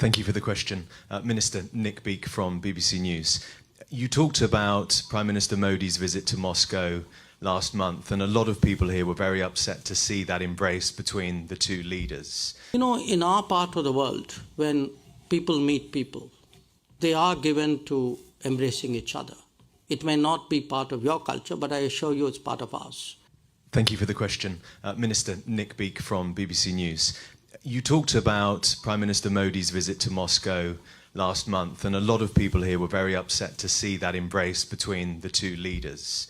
Thank you for the question. Minister Nick Beek from BBC News. You talked about Prime Minister Modi's visit to Moscow last month, and a lot of people here were very upset to see that embrace between the two leaders. You know, in our part of the world, when people meet people, they are given to embracing each other. It may not be part of your culture, but I assure you it's part of ours. Thank you for the question. Minister Nick Beek from BBC News. You talked about Prime Minister Modi's visit to Moscow last month, and a lot of people here were very upset to see that embrace between the two leaders.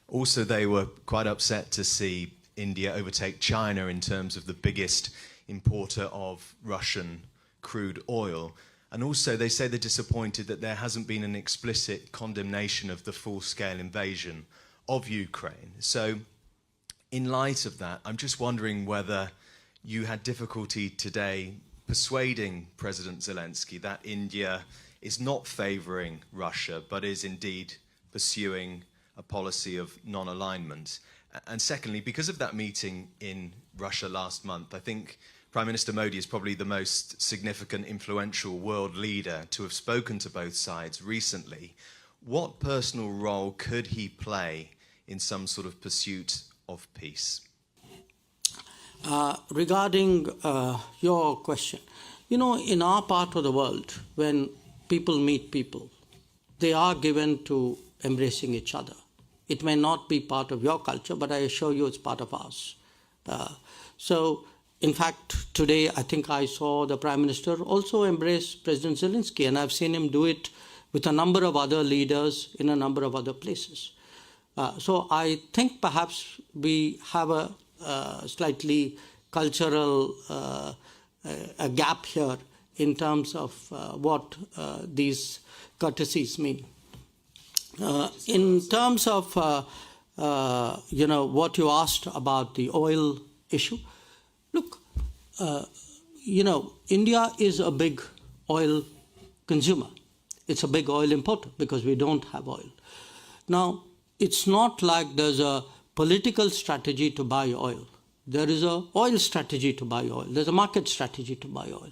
Also, they were quite upset to see India overtake China in terms of the biggest importer of Russian crude oil. And also, they say they're disappointed that there hasn't been an explicit condemnation of the full-scale invasion of Ukraine. So, in light of that, I'm just wondering whether you had difficulty today persuading President Zelensky that India is not favouring Russia, but is indeed pursuing a policy of non-alignment. And secondly, because of that meeting in Russia last month, I think Prime Minister Modi is probably the most significant, influential world leader to have spoken to both sides recently. What personal role could he play in some sort of pursuit of peace? Regarding your question, you know, in our part of the world, when people meet people, they are given to embracing each other. It may not be part of your culture, but I assure you it's part of ours. So, in fact, today I think I saw the Prime Minister also embrace President Zelensky, and I've seen him do it with a number of other leaders in a number of other places. So I think perhaps we have a slightly cultural a gap here in terms of what these courtesies mean. In terms of you know, what you asked about the oil issue, look, you know, India is a big oil consumer. It's a big oil importer because we don't have oil. Now, it's not like there's a political strategy to buy oil. There is an oil strategy to buy oil. There's a market strategy to buy oil.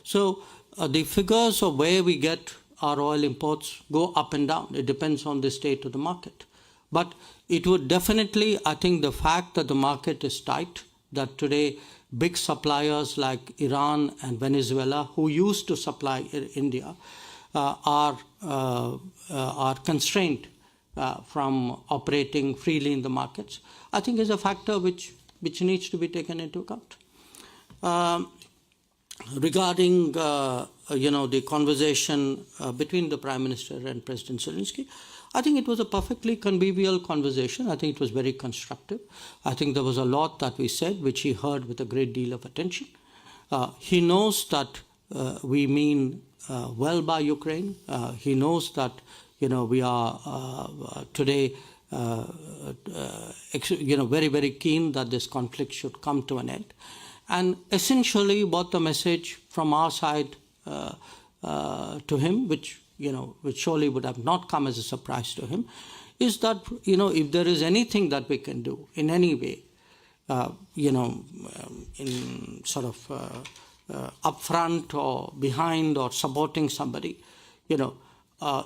So the figures of where we get our oil imports go up and down. It depends on the state of the market. But it would definitely, I think the fact that the market is tight, that today big suppliers like Iran and Venezuela, who used to supply India, are constrained from operating freely in the markets, I think is a factor which needs to be taken into account. Regarding you know, the conversation between the Prime Minister and President Zelensky, I think it was a perfectly convivial conversation. I think it was very constructive. I think there was a lot that we said which he heard with a great deal of attention. He knows that we mean well by Ukraine. He knows that, you know, we are today you know, very, very keen that this conflict should come to an end. And essentially what the message from our side to him, which, you know, which surely would have not come as a surprise to him, is that, you know, if there is anything that we can do in any way, you know, in sort of upfront or behind or supporting somebody, you know,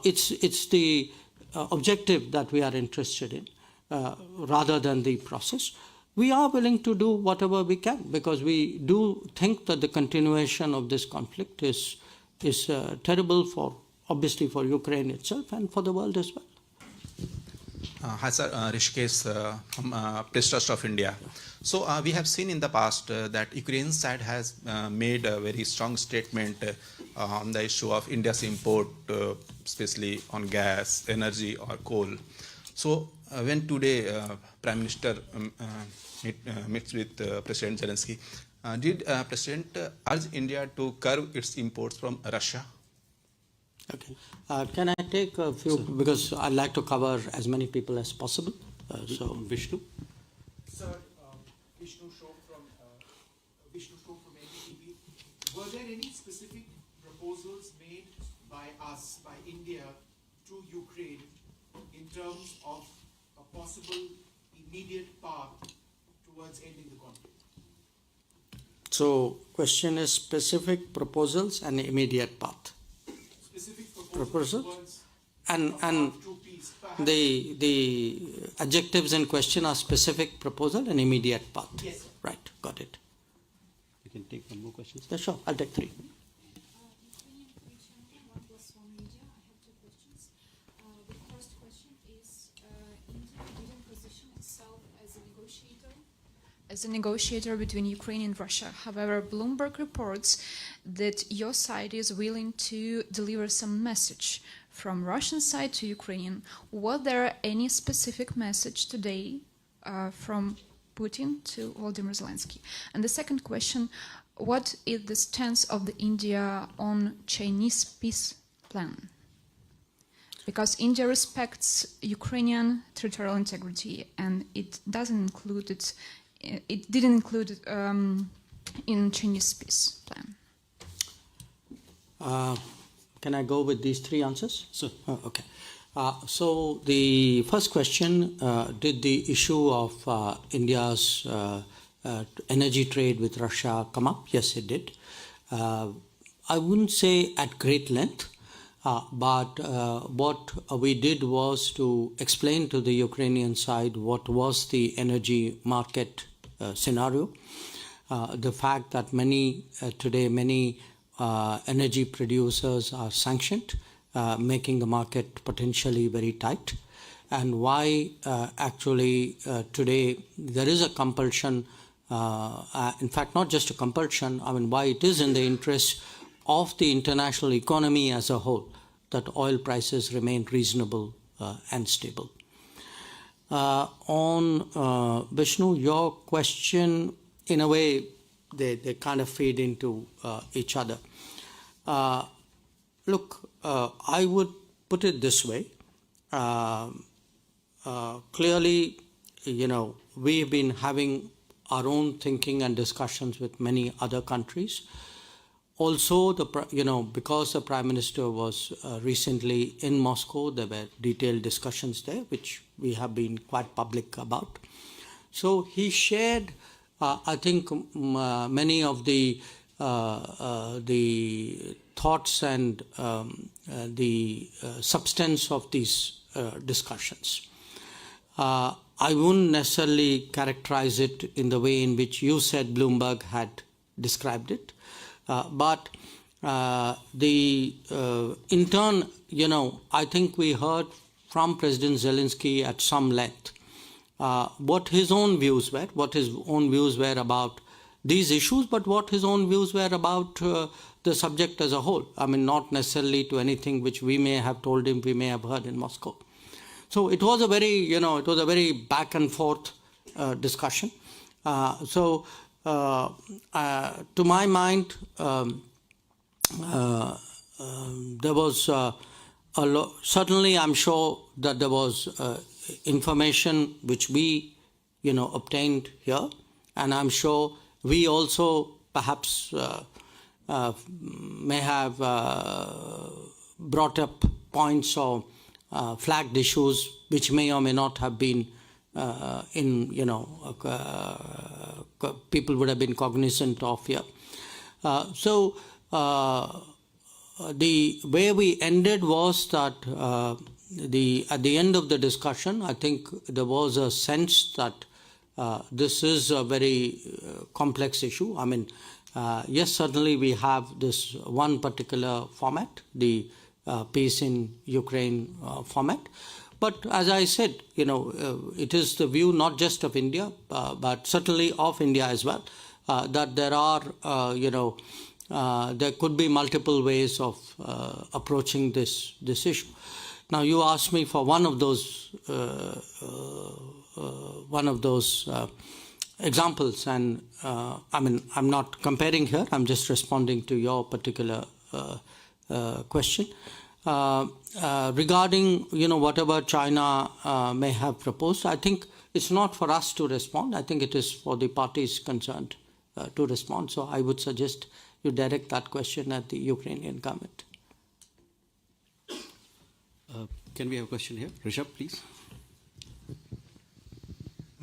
it's the objective that we are interested in rather than the process. We are willing to do whatever we can because we do think that the continuation of this conflict is terrible for, obviously, for Ukraine itself and for the world as well. Hi sir, Rishikesh from Press Trust of India. So we have seen in the past that Ukraine side has made a very strong statement on the issue of India's import, especially on gas, energy or coal. So when today Prime Minister meets with President Zelensky, did President urge India to curb its imports from Russia? Okay. Can I take a few, because I'd like to cover as many people as possible. So Vishnu. Sir, Vishnu Shok from NDTV. Were there any specific proposals made by us, by India, to Ukraine in terms of a possible immediate path towards ending the conflict? So, question is specific proposals and immediate path. Specific Proposal? towards And to peace. the adjectives in question are specific proposal and immediate path. Yes, sir. Right, got it. You can take one more question. Yeah, sure, I'll take 3. Ukrainian channel, 1+1 Media. I have 2 questions. The first question is, India didn't position itself as a negotiator between Ukraine and Russia. However, Bloomberg reports that your side is willing to deliver some message from Russian side to Ukrainian. Was there any specific message today from Putin to Volodymyr Zelensky? And the second question, what is the stance of the India on Chinese peace plan? Because India respects Ukrainian territorial integrity, and it doesn't include it. It didn't include it in Chinese peace plan. Can I go with these 3 answers? Sir. Okay. So the first question, did the issue of India's energy trade with Russia come up? Yes, it did. I wouldn't say at great length, but what we did was to explain to the Ukrainian side what was the energy market scenario. The fact that today many energy producers are sanctioned, making the market potentially very tight, and why actually today there is a compulsion, in fact not just a compulsion, I mean why it is in the interest of the international economy as a whole that oil prices remain reasonable and stable. On Vishnu, your question, in a way, they kind of feed into each other. Look, I would put it this way. Clearly, we've been having our own thinking and discussions with many other countries. Also, because the Prime Minister was recently in Moscow, there were detailed discussions there, which we have been quite public about. So he shared, I think, many of the thoughts and the substance of these discussions. I wouldn't necessarily characterize it in the way in which you said Bloomberg had described it. But in turn, I think we heard from President Zelensky at some length what his own views were, about these issues, but what his own views were about the subject as a whole. I mean, not necessarily to anything which we may have told him, we may have heard in Moscow. So it was a very back and forth discussion. To my mind, there was certainly, I'm sure that there was information which we, obtained here, and I'm sure we also perhaps may have brought up points or flagged issues which may or may not have been people would have been cognizant of here. The way we ended was that at the end of the discussion, I think there was a sense that this is a very complex issue. I mean, yes, certainly we have this one particular format, the peace in Ukraine format. But as I said, it is the view not just of India, but certainly of India as well, that there are, there could be multiple ways of approaching this issue. Now, you asked me for one of those examples, and I mean, I'm not comparing here. I'm just responding to your particular question. Regarding whatever China may have proposed, I think it's not for us to respond. I think it is for the parties concerned to respond. So I would suggest you direct that question at the Ukrainian government. Can we have a question here? Rishabh, please.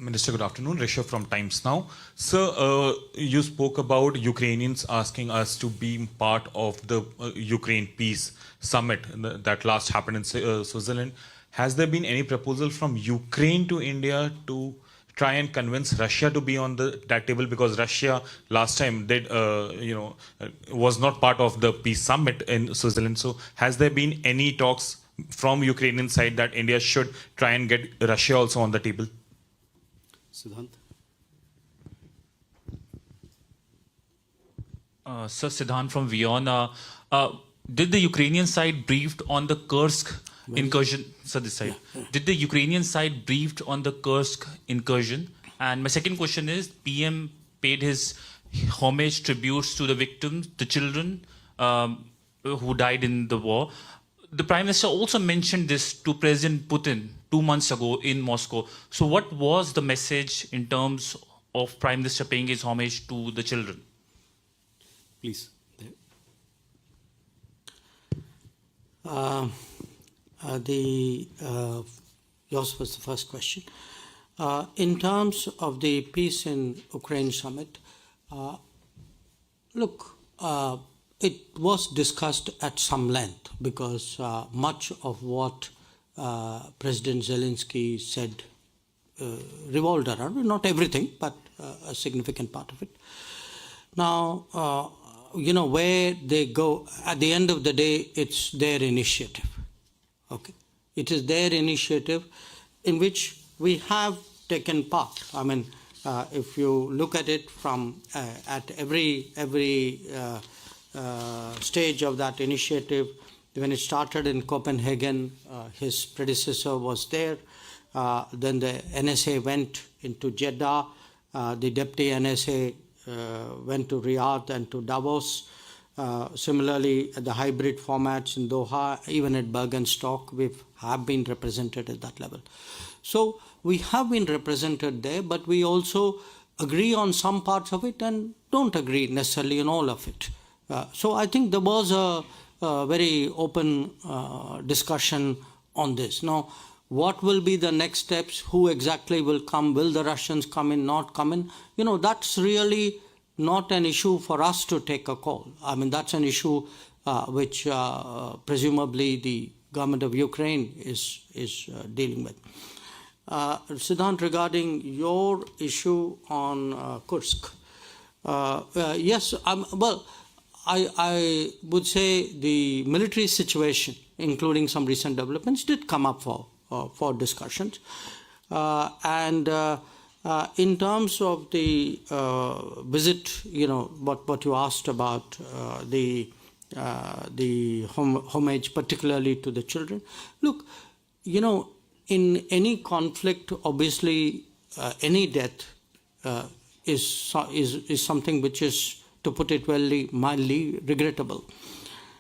Minister, good afternoon. Rishabh from Times Now. Sir, you spoke about Ukrainians asking us to be part of the Ukraine Peace Summit that last happened in Switzerland. Has there been any proposal from Ukraine to India to try and convince Russia to be on that table? Because Russia last time was not part of the Peace Summit in Switzerland. So has there been any talks from Ukrainian side that India should try and get Russia also on the table? Siddhant. Sir, Siddhant from Vienna. Did the Ukrainian side briefed on the Kursk incursion? Sir, this side. Did the Ukrainian side briefed on the Kursk incursion? And my second question is, PM paid his homage tributes to the victims, the children who died in the war. The Prime Minister also mentioned this to President Putin 2 months ago in Moscow. So what was the message in terms of Prime Minister paying his homage to the children? Please. Yours was the first question. In terms of the Peace in Ukraine Summit, it was discussed at some length because much of what President Zelensky said revolved around, not everything, but a significant part of it. Now, where they go, at the end of the day, it's their initiative. Okay, it is their initiative in which we have taken part. I mean, if you look at it from at every stage of that initiative, when it started in Copenhagen, his predecessor was there. Then the NSA went into Jeddah. The deputy NSA went to Riyadh and to Davos. Similarly, the hybrid formats in Doha, even at Bergenstock, we have been represented at that level. So we have been represented there, but we also agree on some parts of it and don't agree necessarily on all of it. So I think there was a very open discussion on this. Now, what will be the next steps? Who exactly will come? Will the Russians come in, not come in? That's really not an issue for us to take a call. I mean, that's an issue which presumably the government of Ukraine is dealing with. Siddhant, regarding your issue on Kursk, yes, I would say the military situation, including some recent developments, did come up for discussions. In terms of the visit, what you asked about the homage, particularly to the children. Look, in any conflict, obviously, any death is something which is, to put it mildly, regrettable.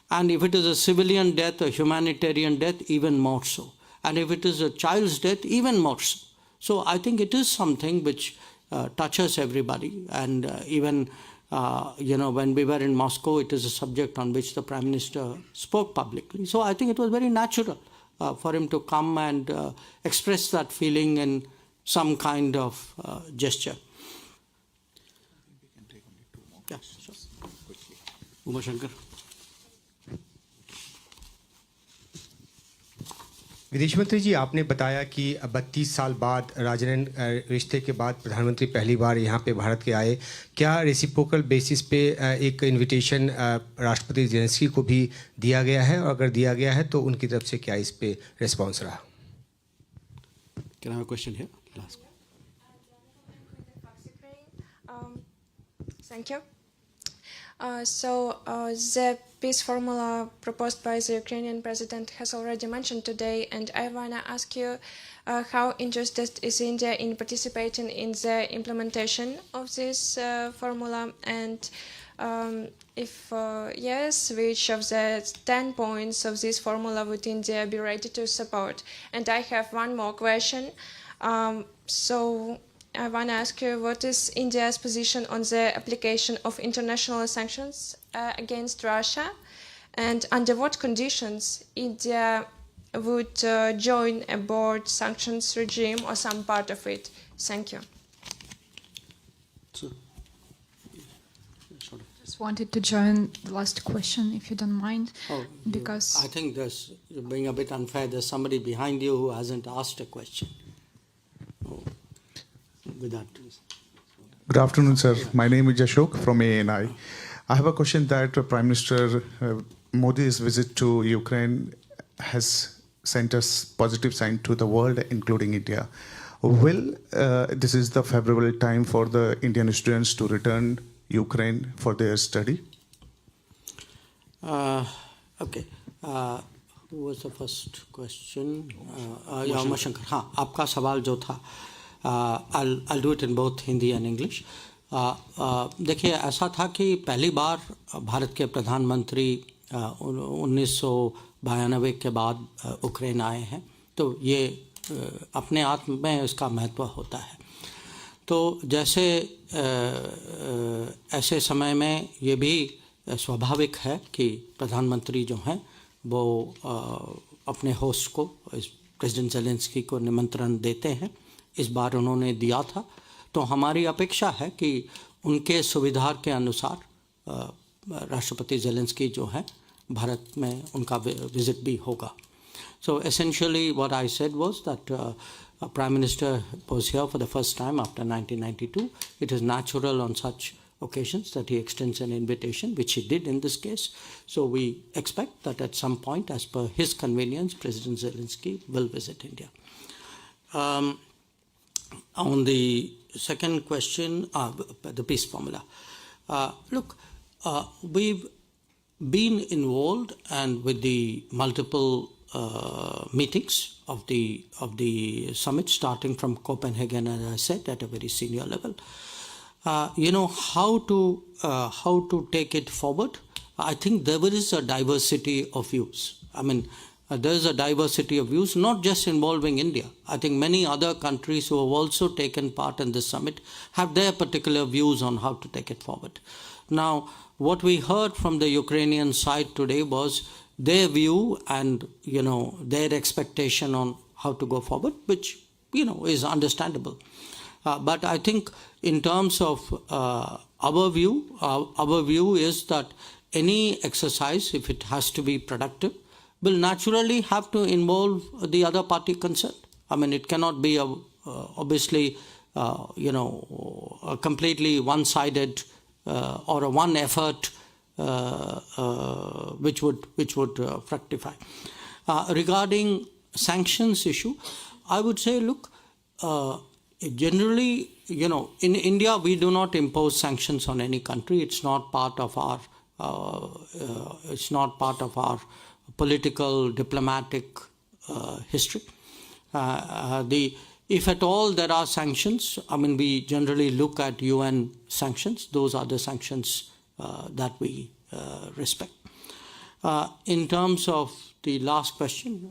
And if it is a civilian death, a humanitarian death, even more so. And if it is a child's death, even more so. So I think it is something which touches everybody. And even, when we were in Moscow, it is a subject on which the Prime Minister spoke publicly. So I think it was very natural for him to come and express that feeling in some kind of gesture. Yeah, sure. Jaishankar. विदेश मंत्री जी, आपने बताया कि 32 साल बाद राजनयिक रिश्ते के बाद प्रधानमंत्री पहली बार यहाँ पे भारत के आए. क्या रेसिप्रोकल बेसिस पे एक इनविटेशन राष्ट्रपति जेलेंस्की को भी दिया गया है, और अगर दिया गया है तो उनकी तरफ से क्या इस पे रिस्पांस रहा? Can I have a question here? Last. Thank you. The peace formula proposed by the Ukrainian president has already mentioned today, and I want to ask you how interested is India in participating in the implementation of this formula, and if yes, which of the 10 points of this formula would India be ready to support? And I have one more question. I want to ask you, what is India's position on the application of international sanctions against Russia, and under what conditions India would join a board sanctions regime or some part of it? Thank you. So, sort of. Just wanted to join the last question, if you don't mind, because I think you're being a bit unfair. There's somebody behind you who hasn't asked a question. With that, please. Good afternoon, sir. My name is Ashok from ANI. I have a question that Prime Minister Modi's visit to Ukraine has sent us positive sign to the world, including India. Will this is the favorable time for the Indian students to return Ukraine for their study? Okay. Who was the first question? Jaishankar. हाँ, आपका सवाल जो था, I'll do it in both Hindi and English. देखिए, ऐसा था कि पहली बार भारत के प्रधानमंत्री 1992 के बाद यूक्रेन आए हैं, तो ये अपने आप में इसका महत्व होता है. तो जैसे ऐसे समय में ये भी स्वाभाविक है कि प्रधानमंत्री जो हैं वो अपने होस्ट को, प्रेसिडेंट ज़ेलेंस्की को निमंत्रण देते हैं. इस बार उन्होंने दिया था, तो हमारी अपेक्षा है कि उनके सुविधा के अनुसार राष्ट्रपति ज़ेलेंस्की जो हैं भारत में उनका विजिट भी होगा. So essentially what I said was that Prime Minister was here for the first time after 1992. It is natural on such occasions that he extends an invitation, which he did in this case. So we expect that at some point, as per his convenience, President Zelensky will visit India. On the second question, the peace formula. Look, we've been involved and with the multiple meetings of the summit, starting from Copenhagen, as I said, at a very senior level. How to take it forward? I think there is a diversity of views. I mean, there is a diversity of views, not just involving India. I think many other countries who have also taken part in this summit have their particular views on how to take it forward. Now, what we heard from the Ukrainian side today was their view and, their expectation on how to go forward, which, is understandable. But I think in terms of our view is that any exercise, if it has to be productive, will naturally have to involve the other party concerned. I mean, it cannot be obviously, a completely one-sided or a one effort which would fructify. Regarding sanctions issue, I would say, look, generally, in India we do not impose sanctions on any country. It's not part of our political diplomatic history. If at all there are sanctions, I mean, we generally look at UN sanctions. Those are the sanctions that we respect. In terms of the last question,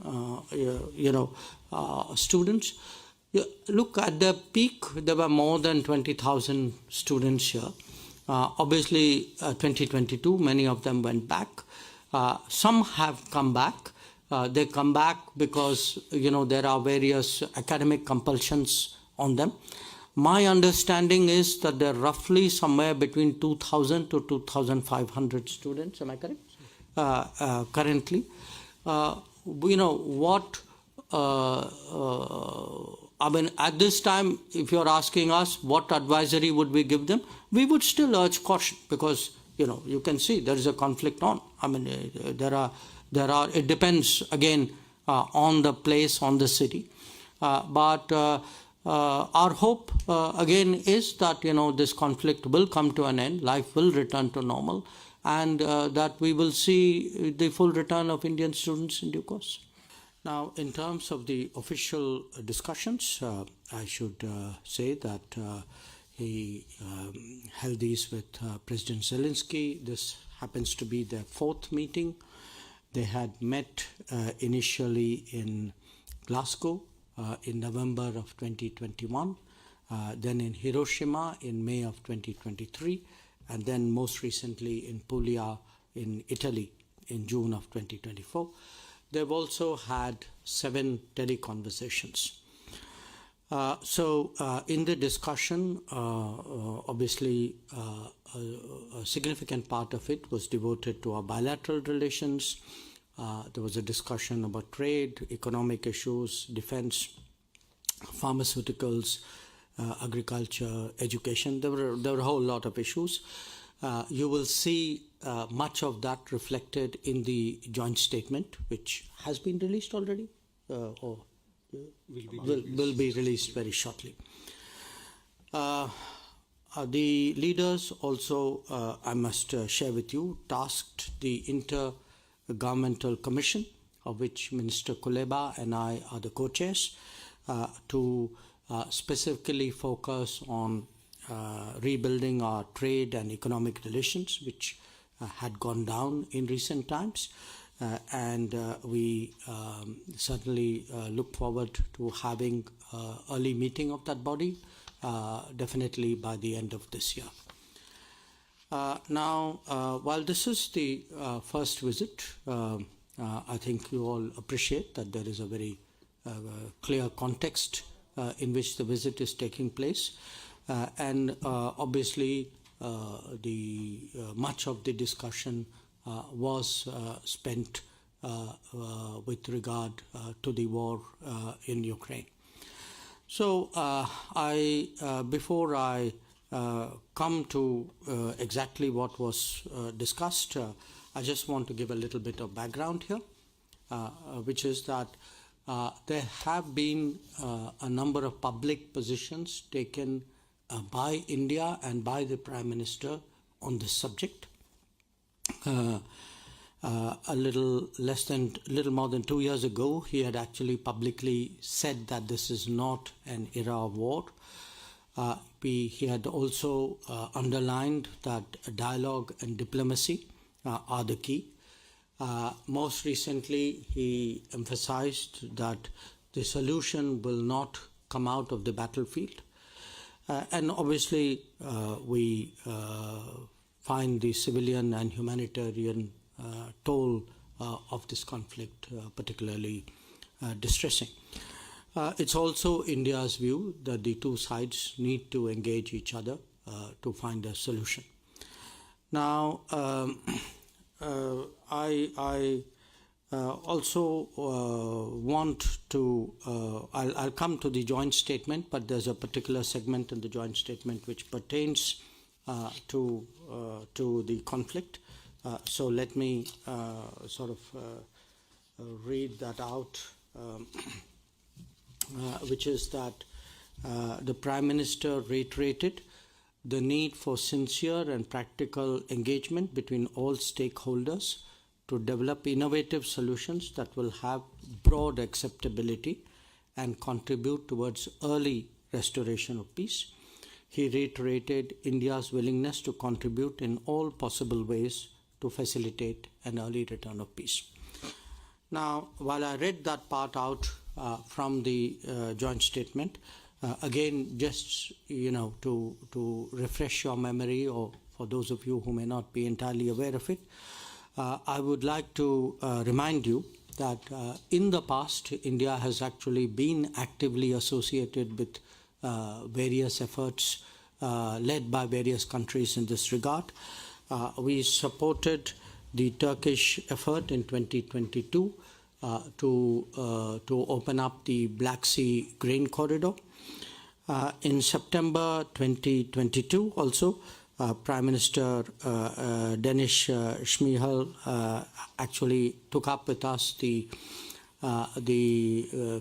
students, look, at the peak, there were more than 20,000 students here. Obviously, 2022, many of them went back. Some have come back. They come back because, there are various academic compulsions on them. My understanding is that there are roughly somewhere between 2,000 to 2,500 students. Am I correct? Currently. I mean, at this time, if you're asking us what advisory would we give them, we would still urge caution because, you can see there is a conflict on. I mean, it depends again on the place, on the city. But our hope again is that, this conflict will come to an end, life will return to normal, and that we will see the full return of Indian students in due course. Now, in terms of the official discussions, I should say that he held these with President Zelensky. This happens to be their fourth meeting. They had met initially in Glasgow in November of 2021, then in Hiroshima in May of 2023, and then most recently in Puglia in Italy in June of 2024. They've also had 7 teleconversations. In the discussion, obviously, a significant part of it was devoted to our bilateral relations. There was a discussion about trade, economic issues, defense, pharmaceuticals, agriculture, education. There were a whole lot of issues. You will see much of that reflected in the joint statement, which has been released already, or will be released very shortly. The leaders also, I must share with you, tasked the Intergovernmental Commission, of which Minister Kuleba and I are the co-chairs, to specifically focus on rebuilding our trade and economic relations, which had gone down in recent times. And we certainly look forward to having an early meeting of that body, definitely by the end of this year. While this is the first visit, I think you all appreciate that there is a very clear context in which the visit is taking place. And obviously, much of the discussion was spent with regard to the war in Ukraine. So, before I come to exactly what was discussed, I just want to give a little bit of background here, which is that there have been a number of public positions taken by India and by the Prime Minister on this subject. A little more than 2 years ago, he had actually publicly said that this is not an era of war. He had also underlined that dialogue and diplomacy are the key. Most recently, he emphasized that the solution will not come out of the battlefield. And obviously, we find the civilian and humanitarian toll of this conflict particularly distressing. It's also India's view that the two sides need to engage each other to find a solution. Now, I also want to, I'll come to the joint statement, but there's a particular segment in the joint statement which pertains to the conflict. So let me read that out, which is that the Prime Minister reiterated the need for sincere and practical engagement between all stakeholders to develop innovative solutions that will have broad acceptability and contribute towards early restoration of peace. He reiterated India's willingness to contribute in all possible ways to facilitate an early return of peace. Now, while I read that part out from the joint statement, again, just to refresh your memory, or for those of you who may not be entirely aware of it, I would like to remind you that in the past, India has actually been actively associated with various efforts led by various countries in this regard. We supported the Turkish effort in 2022 to open up the Black Sea grain corridor. In September 2022 also, Prime Minister Denis Shmyhal actually took up with us the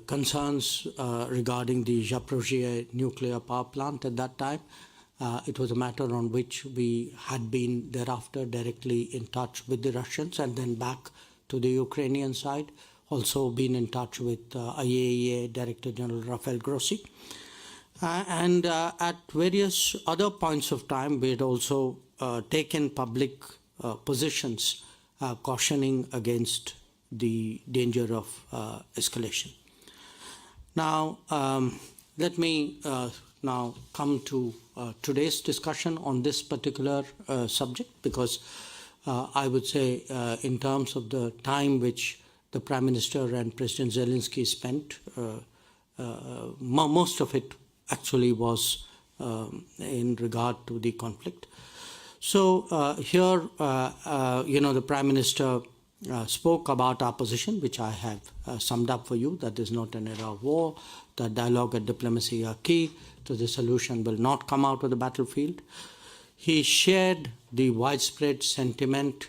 concerns regarding the Zaporizhzhia nuclear power plant at that time. It was a matter on which we had been thereafter directly in touch with the Russians, and then back to the Ukrainian side, also been in touch with IAEA Director General Rafael Grossi. And at various other points of time, we had also taken public positions cautioning against the danger of escalation. Now, let me now come to today's discussion on this particular subject, because I would say in terms of the time which the Prime Minister and President Zelensky spent most of it actually was in regard to the conflict. So here, the Prime Minister spoke about our position, which I have summed up for you, that there's not an era of war, that dialogue and diplomacy are key, so the solution will not come out of the battlefield. He shared the widespread sentiment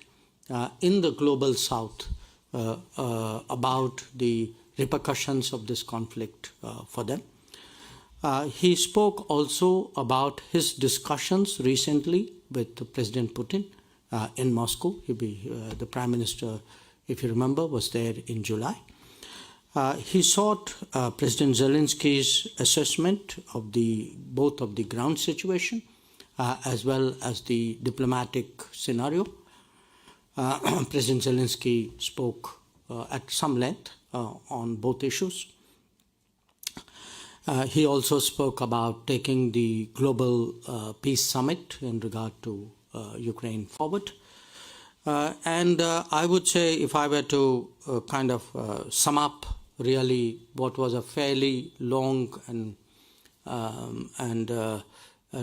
in the global south about the repercussions of this conflict for them. He spoke also about his discussions recently with President Putin in Moscow. The Prime Minister, if you remember, was there in July. He sought President Zelensky's assessment of both of the ground situation as well as the diplomatic scenario. President Zelensky spoke at some length on both issues. He also spoke about taking the global peace summit in regard to Ukraine forward. And I would say, if I were to kind of sum up really what was a fairly long and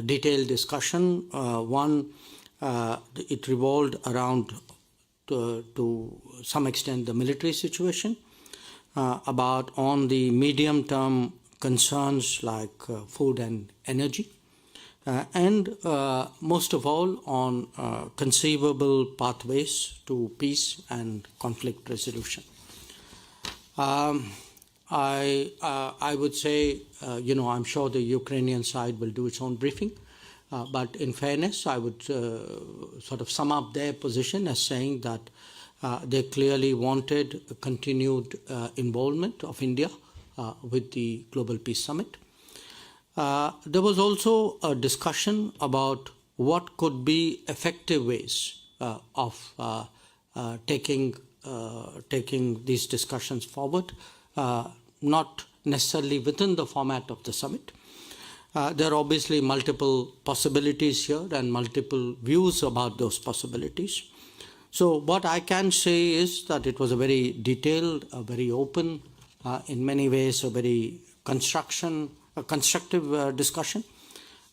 detailed discussion, it revolved around to some extent the military situation, about on the medium-term concerns like food and energy, and most of all on conceivable pathways to peace and conflict resolution. I would say, I'm sure the Ukrainian side will do its own briefing, but in fairness, I would sort of sum up their position as saying that they clearly wanted a continued involvement of India with the Global Peace Summit. There was also a discussion about what could be effective ways of taking these discussions forward, not necessarily within the format of the summit. There are obviously multiple possibilities here and multiple views about those possibilities. So what I can say is that it was a very detailed, a very open, in many ways a very constructive discussion.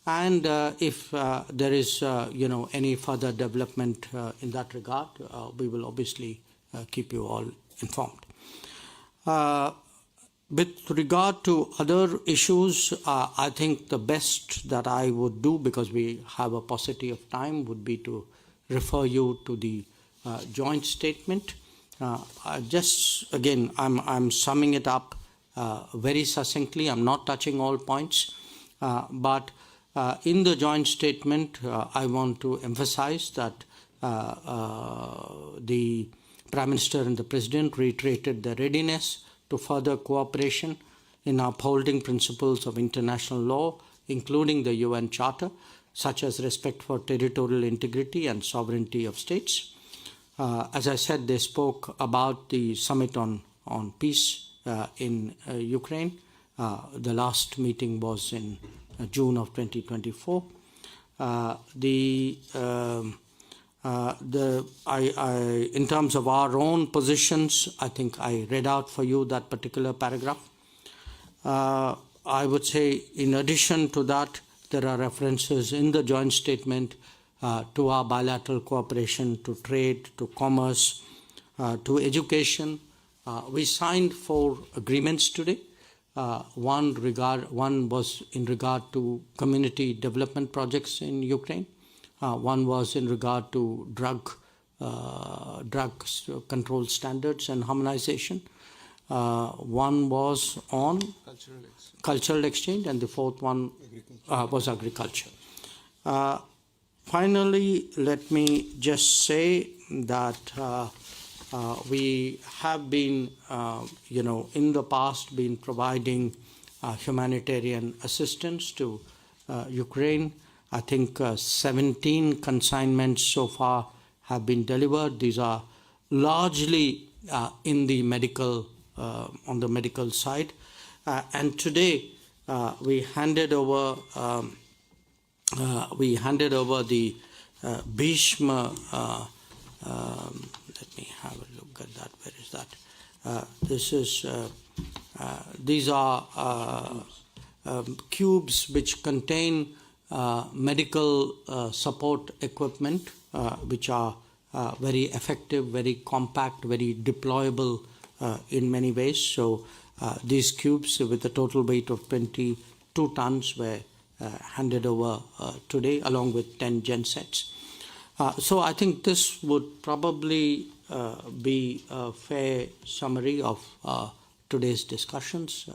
And if there is any further development in that regard, we will obviously keep you all informed. With regard to other issues, I think the best that I would do, because we have a paucity of time, would be to refer you to the joint statement. I'm summing it up very succinctly. I'm not touching all points, but in the joint statement, I want to emphasize that the Prime Minister and the President reiterated their readiness to further cooperation in upholding principles of international law, including the UN Charter, such as respect for territorial integrity and sovereignty of states. As I said, they spoke about the summit on peace in Ukraine. The last meeting was in June of 2024. In terms of our own positions, I think I read out for you that particular paragraph. I would say, in addition to that, there are references in the joint statement to our bilateral cooperation, to trade, to commerce, to education. We signed 4 agreements today. One was in regard to community development projects in Ukraine. One was in regard to drug control standards and harmonization. One was on cultural exchange, and the 4th one was agriculture. Finally, let me just say that we have been, in the past, been providing humanitarian assistance to Ukraine. I think 17 consignments so far have been delivered. These are largely in the medical, on the medical side. And today we handed over the Bhishma. Let me have a look at that. Where is that? This is These are cubes which contain medical support equipment, which are very effective, very compact, very deployable in many ways. So these cubes with a total weight of 22 tons were handed over today, along with 10 gensets. So I think this would probably be a fair summary of today's discussions.